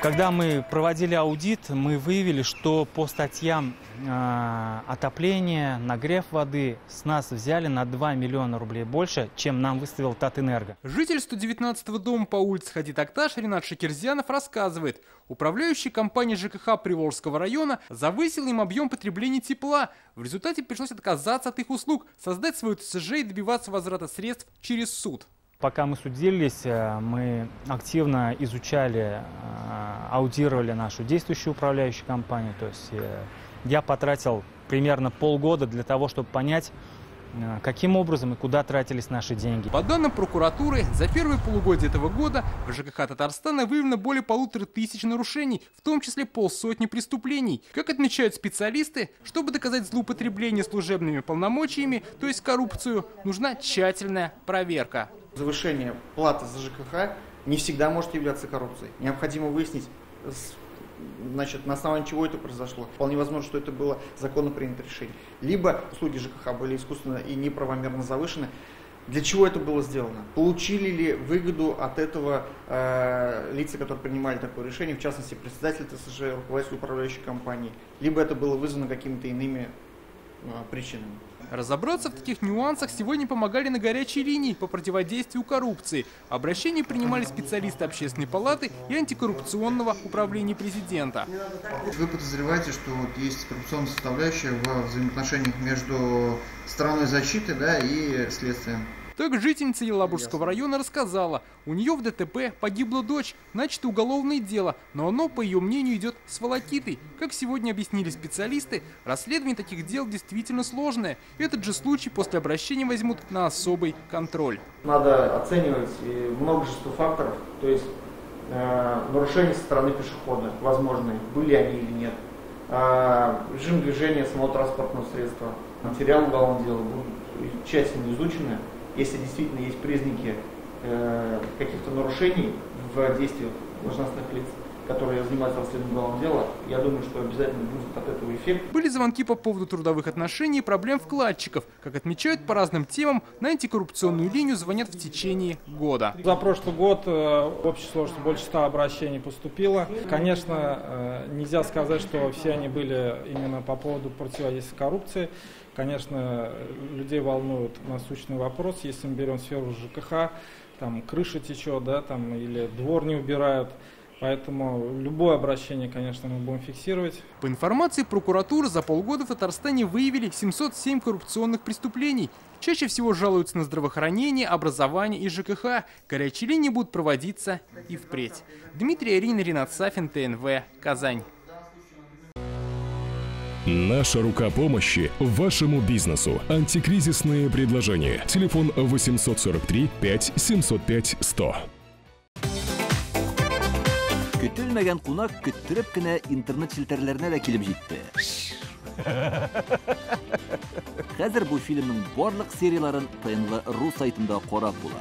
Когда мы проводили аудит, мы выявили, что по статьям отопления, нагрев воды с нас взяли на 2 миллиона рублей больше, чем нам выставил Татэнерго. Житель 119-го дома по улице Хадид Акташ Ринат Шакирзянов рассказывает, управляющий компанией ЖКХ Приволжского района завысил им объем потребления тепла. В результате пришлось отказаться от их услуг, создать свою ТСЖ и добиваться возврата средств через суд. Пока мы судились, мы активно изучали, аудировали нашу действующую управляющую компанию. То есть я потратил примерно полгода для того, чтобы понять, каким образом и куда тратились наши деньги. По данным прокуратуры, за первые полугодие этого года в ЖКХ Татарстана выявлено более 1500 нарушений, в том числе 500 преступлений. Как отмечают специалисты, чтобы доказать злоупотребление служебными полномочиями, то есть коррупцию, нужна тщательная проверка. Завышение платы за ЖКХ не всегда может являться коррупцией. Необходимо выяснить, на основании чего это произошло. Вполне возможно, что это было законно принято решение. Либо услуги ЖКХ были искусственно и неправомерно завышены. Для чего это было сделано? Получили ли выгоду от этого лица, которые принимали такое решение, в частности, председатель ТСЖ, руководитель управляющей компании, либо это было вызвано какими-то иными причинами. Разобраться в таких нюансах сегодня помогали на горячей линии по противодействию коррупции. Обращения принимали специалисты Общественной палаты и антикоррупционного управления президента. Вы подозреваете, что есть коррупционная составляющая в взаимоотношениях между стороной защиты, и следствием? Так жительница Елабужского района рассказала, у нее в ДТП погибла дочь, начато уголовное дело, но оно, по ее мнению, идет с волокитой. Как сегодня объяснили специалисты, расследование таких дел действительно сложное. Этот же случай после обращения возьмут на особый контроль. Надо оценивать множество факторов, то есть нарушения со стороны пешехода, возможные, были они или нет, режим движения самого транспортного средства, материал уголовного дела будут тщательно изучены. Если действительно есть признаки каких-то нарушений в действиях должностных лиц, которые занимаются расследованием уголовного дела, я думаю, что обязательно будет от этого эффект. Были звонки по поводу трудовых отношений и проблем вкладчиков. Как отмечают, по разным темам на антикоррупционную линию звонят в течение года. За прошлый год в общей сложности больше 100 обращений поступило. Конечно, нельзя сказать, что все они были именно по поводу противодействия коррупции. Конечно, людей волнует насущный вопрос, если мы берем сферу ЖКХ, там крыша течет, или двор не убирают. Поэтому любое обращение, конечно, мы будем фиксировать. По информации прокуратуры, за полгода в Татарстане выявили 707 коррупционных преступлений. Чаще всего жалуются на здравоохранение, образование и ЖКХ. Горячие линии будут проводиться и впредь. Дмитрий Арин, Ринат Сафин, ТНВ, Казань. Наша рука помощи вашему бизнесу. Антикризисные предложения. Телефон 843 5 705 100. Көтелмәгән кунак көттөреп кенә интернет челтәрләренә дә килеп җитте. Хәзер бу фильмның барлык серияларын ТНВ.ру сайтында карап була.